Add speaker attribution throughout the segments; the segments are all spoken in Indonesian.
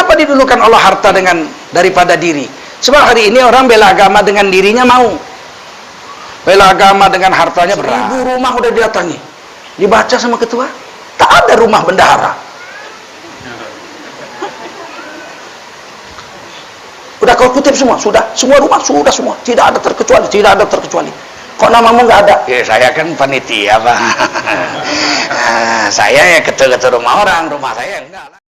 Speaker 1: kenapa didulukan Allah harta daripada diri? Sebab hari ini orang bela agama dengan dirinya mau, bela agama dengan hartanya berat. 1000 rumah udah didatangi, dibaca sama ketua, tak ada rumah bendahara. Udah kau kutip semua, sudah, semua rumah sudah semua, tidak ada terkecuali, tidak ada terkecuali. Kok namamu nggak ada? Ya saya kan panitia, Pak. Saya ya ketua-ketua rumah orang, rumah saya enggak lah.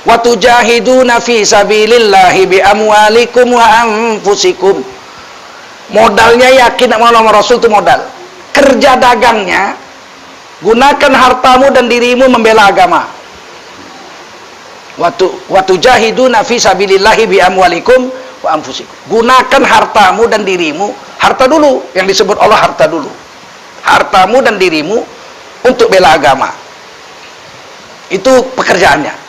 Speaker 1: Wa tujahiduna fi sabilillahi bi amwalikum wa anfusikum. Modalnya yakin sama Allah Rasul itu modal. Kerja dagangnya gunakan hartamu dan dirimu membela agama. Wa tujahiduna fi sabilillahi bi amwalikum wa anfusikum. Gunakan hartamu dan dirimu, harta dulu yang disebut Allah, harta dulu. Hartamu dan dirimu untuk bela agama. Itu pekerjaannya.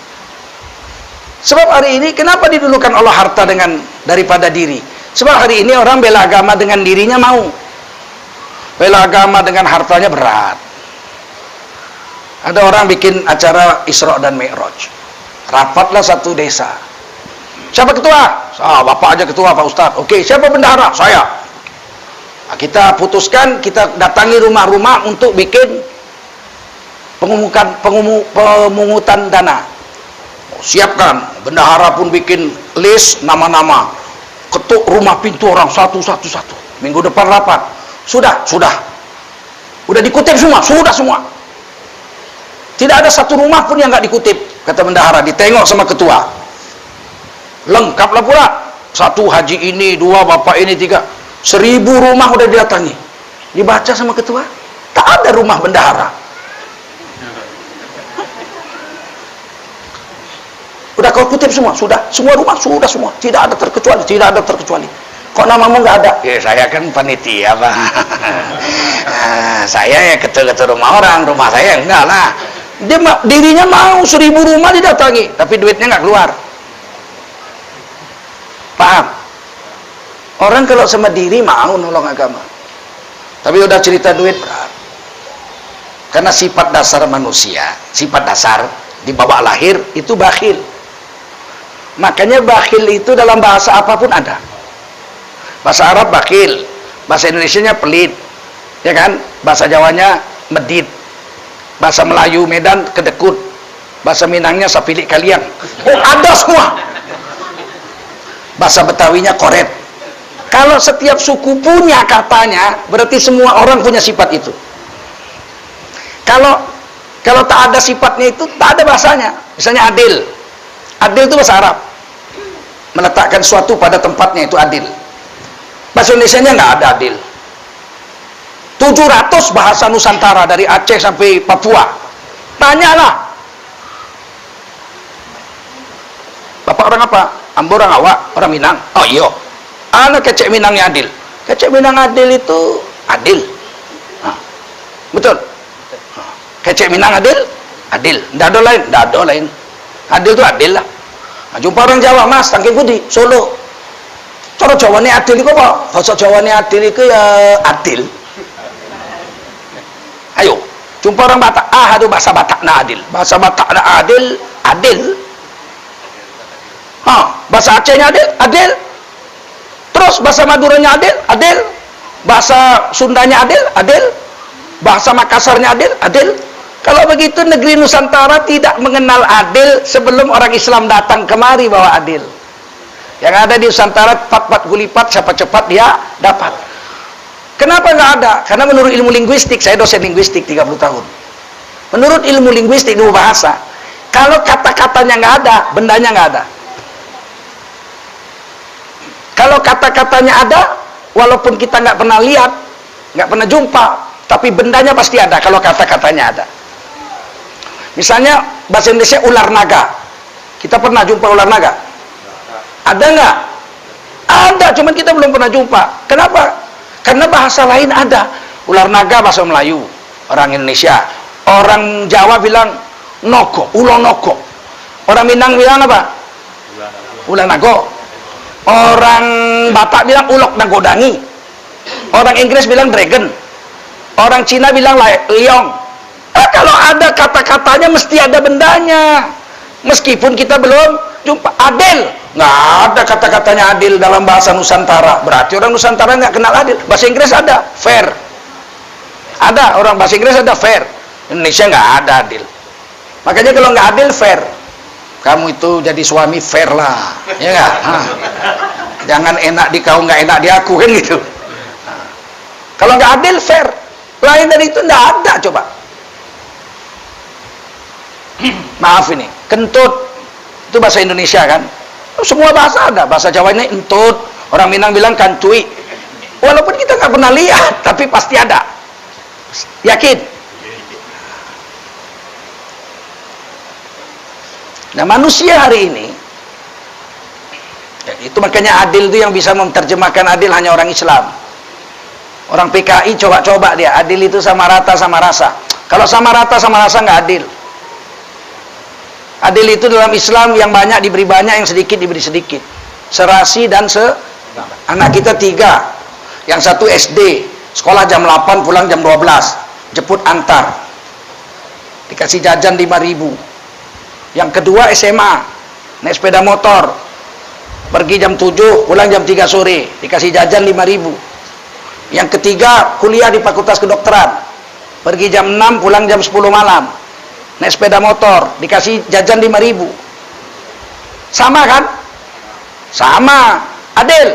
Speaker 1: Sebab hari ini kenapa didulukan Allah harta daripada diri? Sebab hari ini orang bela agama dengan dirinya mau, bela agama dengan hartanya berat. Ada orang bikin acara Isra dan Mi'raj, rapatlah satu desa. Siapa ketua? Bapak aja ketua, Pak Ustadz. Oke, siapa bendahara? Saya. Nah, kita putuskan, kita datangi rumah-rumah untuk bikin pemungutan dana. Siapkan, bendahara pun bikin list nama-nama, ketuk rumah pintu orang satu. Minggu depan rapat. Sudah udah dikutip semua, sudah semua. Tidak ada satu rumah pun yang nggak dikutip, kata bendahara. Ditengok sama ketua, lengkaplah pula. 1 haji ini, 2 bapak ini, 3. 1000 rumah udah didatangi, dibaca sama ketua, tak ada rumah bendahara. Udah kau kutip semua, sudah, semua rumah sudah semua, tidak ada terkecuali, tidak ada terkecuali. Kok namamu nggak ada? Ya saya kan panitia, Pak. Saya ya ketua-ketua rumah orang, rumah saya enggak lah. Dirinya mau 1000 rumah didatangi, tapi duitnya nggak keluar. Paham? Orang kalau sama diri mau nolong agama, tapi udah cerita duit berat. Karena sifat dasar manusia, sifat dasar di bawah lahir itu bakhil. Makanya bakhil itu dalam bahasa apapun ada. Bahasa Arab bakhil, bahasa Indonesianya pelit, ya kan? Bahasa Jawanya medit, bahasa Melayu Medan kedekut, bahasa Minangnya sapilik kaliang. Oh, ada semua. Bahasa Betawinya koret. Kalau setiap suku punya katanya, berarti semua orang punya sifat itu. Kalau tak ada sifatnya itu, tak ada bahasanya. Misalnya adil. Adil itu bahasa Arab, meletakkan suatu pada tempatnya, itu adil. Bahasa Indonesianya nggak ada adil. 700 bahasa Nusantara dari Aceh sampai Papua. Tanyalah, Bapak orang apa? Ambo orang Awak, orang Minang. Oh iya, anak kecek Minangnya adil. Kecek Minang adil itu adil. Betul. Kecek Minang adil, adil. Dado lain. Adil itu adil lah. Nah, jumpa orang Jawa, Mas, tangking putih, Solo. Cara Jawa ini adil itu apa? Bahasa Jawa ini adil itu ya adil. Ayo, jumpa orang Batak, aduh bahasa Batak na adil. Bahasa Batak na adil, adil. Bahasa Acehnya adil, adil. Terus bahasa Maduranya adil, adil. Bahasa Sundanya adil, adil. Bahasa Makassarnya adil, adil. Kalau begitu negeri Nusantara tidak mengenal adil sebelum orang Islam datang kemari bawa adil. Yang ada di Nusantara 4 gulipat, siapa cepat dia dapat. Kenapa nggak ada? Karena menurut ilmu linguistik, saya dosen linguistik 30 tahun. Menurut ilmu linguistik, ilmu bahasa, kalau kata-katanya nggak ada, bendanya nggak ada. Kalau kata-katanya ada, walaupun kita nggak pernah lihat, nggak pernah jumpa, tapi bendanya pasti ada kalau kata-katanya ada. Misalnya bahasa Indonesia ular naga. Kita pernah jumpa ular naga? Ada nggak? Ada, cuman kita belum pernah jumpa. Kenapa? Karena bahasa lain ada. Ular naga bahasa Melayu, orang Indonesia. Orang Jawa bilang nogo, ulo nogo. Orang Minang bilang apa? Ular nago. Orang Batak bilang ulok nagodangi. Orang Inggris bilang dragon. Orang Cina bilang liong. Kalau ada kata-katanya mesti ada bendanya. Meskipun kita belum jumpa. Adil, nggak ada kata-katanya adil dalam bahasa Nusantara. Berarti orang Nusantara nggak kenal adil. Bahasa Inggris ada fair, ada orang bahasa Inggris ada fair. Indonesia nggak ada adil. Makanya kalau nggak adil fair, kamu itu jadi suami fair lah, ya nggak? Jangan enak di kau nggak enak di aku, kan gitu. Kalau nggak adil fair, lain dari itu nggak ada. Coba maaf ini, kentut itu bahasa Indonesia kan? Semua bahasa ada. Bahasa Jawa ini entut, orang Minang bilang kancui. Walaupun kita nggak pernah lihat, tapi pasti ada. Yakin? Nah, manusia hari ini, itu makanya adil itu yang bisa menerjemahkan adil hanya orang Islam. Orang PKI coba-coba dia, adil itu sama rata sama rasa. Kalau sama rata sama rasa nggak adil. Adil itu dalam Islam yang banyak diberi banyak, yang sedikit diberi sedikit. Serasi dan anak kita 3. Yang satu SD, sekolah jam 8, pulang jam 12. Jemput antar. Dikasih jajan 5.000. Yang kedua SMA, naik sepeda motor. Pergi jam 7, pulang jam 3 sore. Dikasih jajan 5.000. Yang ketiga, kuliah di Fakultas Kedokteran. Pergi jam 6, pulang jam 10 malam. Naik sepeda motor, dikasih jajan 5.000. Sama kan? Sama. Adil?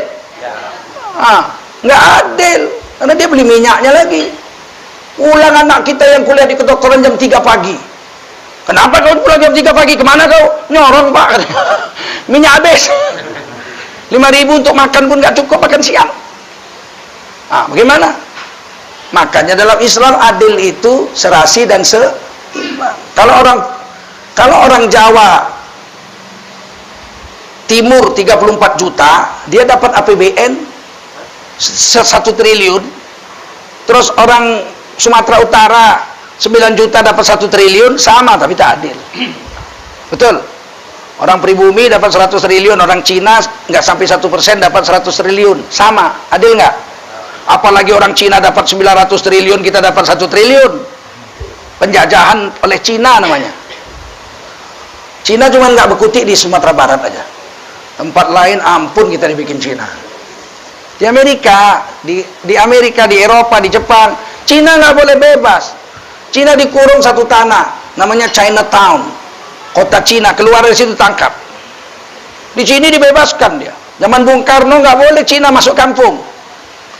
Speaker 1: Nggak adil, karena dia beli minyaknya lagi. Ulang anak kita yang kuliah di kedokteran jam 3 pagi. Kenapa kau pulang jam 3 pagi? Kemana kau? Nyorong pak. Minyak habis. 5.000 untuk makan pun nggak cukup, makan siang. Bagaimana? Makanya dalam Islam adil itu serasi dan seimbang. Kalau orang Jawa Timur 34 juta, dia dapat APBN 1 triliun. Terus orang Sumatera Utara 9 juta dapat 1 triliun, sama tapi tak adil. Betul? Orang pribumi dapat 100 triliun, orang Cina nggak sampai 1% dapat 100 triliun, sama, adil nggak? Apalagi orang Cina dapat 900 triliun, kita dapat 1 triliun. Penjajahan oleh Cina namanya. Cina cuma nggak berkutik di Sumatera Barat aja. Tempat lain ampun kita dibikin Cina. Di Amerika, di Amerika, di Eropa, di Jepang, Cina nggak boleh bebas. Cina dikurung satu tanah, namanya Chinatown, kota Cina. Keluar dari situ tangkap. Di sini dibebaskan dia. Zaman Bung Karno nggak boleh Cina masuk kampung.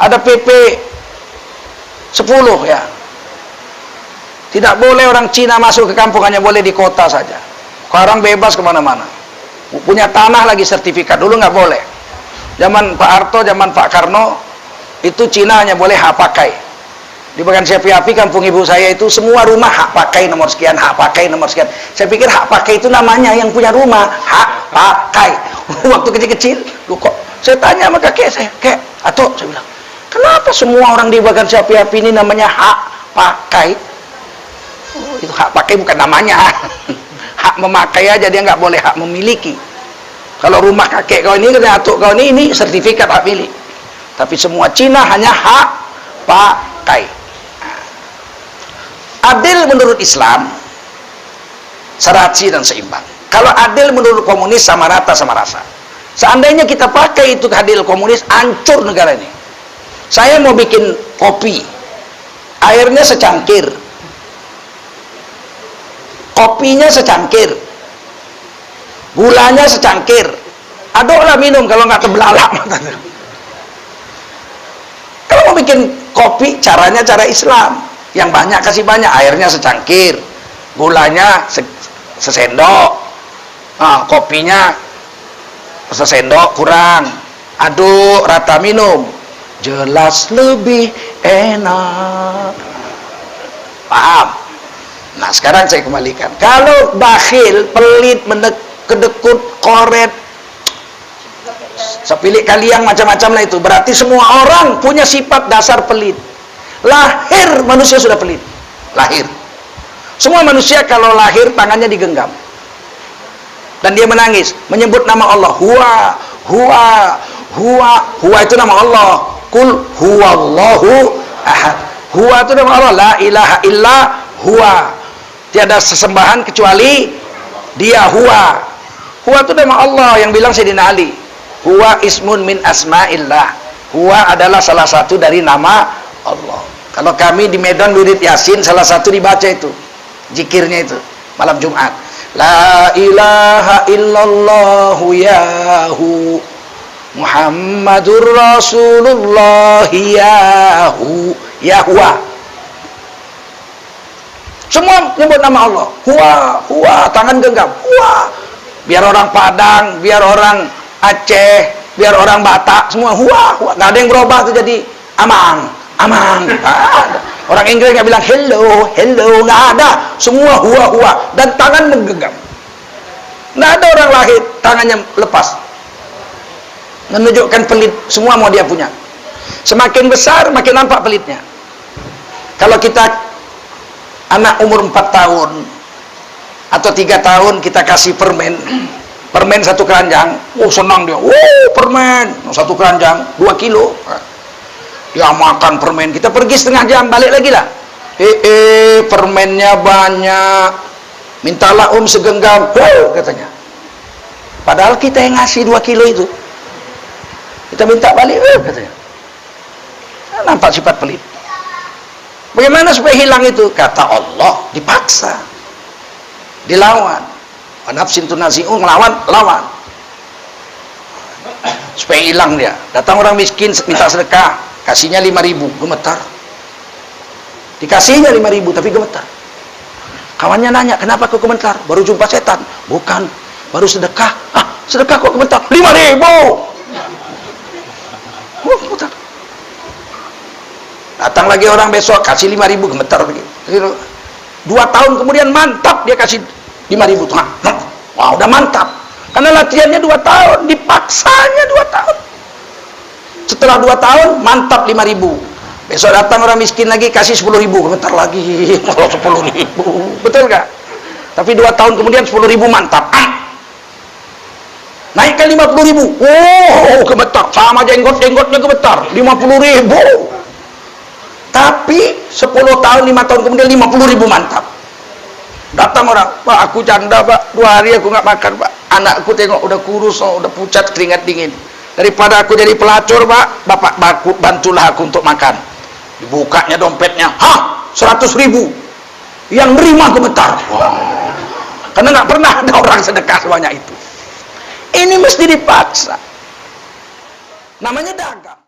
Speaker 1: Ada PP 10 ya. Tidak boleh orang Cina masuk ke kampung, hanya boleh di kota saja. Sekarang bebas kemana-mana. Punya tanah lagi sertifikat, dulu nggak boleh. Zaman Pak Harto, zaman Pak Karno, itu Cina hanya boleh hak pakai. Di Bagan Api, kampung ibu saya itu semua rumah hak pakai nomor sekian, hak pakai nomor sekian. Saya pikir hak pakai itu namanya yang punya rumah, hak pakai. Waktu kecil-kecil, lu kok saya tanya sama kakek saya, "Kek, atau saya bilang, kenapa semua orang di Bagan Api ini namanya hak pakai?" Itu hak pakai bukan namanya. Hak memakai aja, dia nggak boleh hak memiliki. Kalau rumah kakek kau ini, atuk kau ini sertifikat hak milik. Tapi semua Cina hanya hak pakai. Adil menurut Islam serasi dan seimbang. Kalau adil menurut komunis sama rata sama rasa. Seandainya kita pakai itu adil komunis, hancur negara ini. Saya mau bikin kopi, airnya secangkir, kopinya secangkir, gulanya secangkir, aduklah minum, kalau nggak terbelalak. Kalau mau bikin kopi, caranya cara Islam, yang banyak kasih banyak, airnya secangkir, gulanya sesendok, kopinya sesendok kurang, aduk rata minum, jelas lebih enak. Paham? Nah, sekarang saya kembalikan. Kalau bakhil, pelit, kedekut, koret, sepilik kaliang, macam-macam lah itu, berarti semua orang punya sifat dasar pelit. Lahir manusia sudah pelit. Lahir. Semua manusia kalau lahir tangannya digenggam. Dan dia menangis, menyebut nama Allah. Huwa itu nama Allah. Kul huwallahu ahad. Huwa itu nama Allah. La ilaha illa huwa, tiada sesembahan kecuali dia. Huwa itu nama Allah yang bilang Sayyidina Ali. Huwa ismun min asma'illah. Huwa adalah salah satu dari nama Allah. Kalau kami di Medan wirid Yasin, salah satu dibaca itu zikirnya itu malam Jumat. La ilaha illallahu yahu Muhammadur Rasulullah yahu. Yahwa. Semua nyebut nama Allah. Huwa, tangan genggam. Huwa. Biar orang Padang, biar orang Aceh, biar orang Batak, semua huwa. Nggak ada yang berubah tuh jadi amang. Orang Inggris nggak bilang hello, nggak ada. Semua huwa. Dan tangan menggenggam. Nggak ada orang lahir tangannya lepas. Menunjukkan pelit, semua mau dia punya. Semakin besar, makin nampak pelitnya. Kalau kita anak umur 4 tahun atau 3 tahun kita kasih permen 1 keranjang, senang dia, permen 1 keranjang 2 kilo, dia makan permen. Kita pergi setengah jam, balik lagi lah, permennya banyak, mintalah segenggam, katanya. Padahal kita yang ngasih 2 kilo itu, kita minta balik, katanya. Nampak sifat pelit. Bagaimana supaya hilang itu? Kata Allah, dipaksa, dilawan. Nafsin tunazi'u, lawan supaya hilang dia. Datang orang miskin minta sedekah, kasihnya 5.000, gemetar. Dikasihnya 5.000 tapi gemetar. Kawannya nanya, kenapa kau gemetar? Baru jumpa setan? Bukan, baru sedekah. Sedekah kok gemetar? 5.000. Gemetar. Datang lagi orang besok, kasih 5.000, gemetar lagi. 2 tahun kemudian mantap, dia kasih 5.000. Wah, udah mantap. Karena latihannya 2 tahun, dipaksanya 2 tahun. Setelah 2 tahun, mantap 5.000. Besok datang orang miskin lagi, kasih 10.000, gemetar lagi. Kalau 10.000, betul gak? Tapi 2 tahun kemudian 10.000 mantap. Naikkan 50.000. Gemetar. Sama jenggot-jenggotnya gemetar. 50.000. Tapi 10 tahun, 5 tahun kemudian 50.000 mantap. Datang orang, Pak, aku canda, Pak, 2 hari aku nggak makan, Pak. Anakku tengok udah kurus, udah pucat, keringat dingin. Daripada aku jadi pelacur, Pak, Bapak bantulah aku untuk makan. Dibukanya dompetnya, 100.000. Yang nerima gemetar. Karena nggak pernah ada orang sedekah sebanyak itu. Ini mesti dipaksa. Namanya dagang.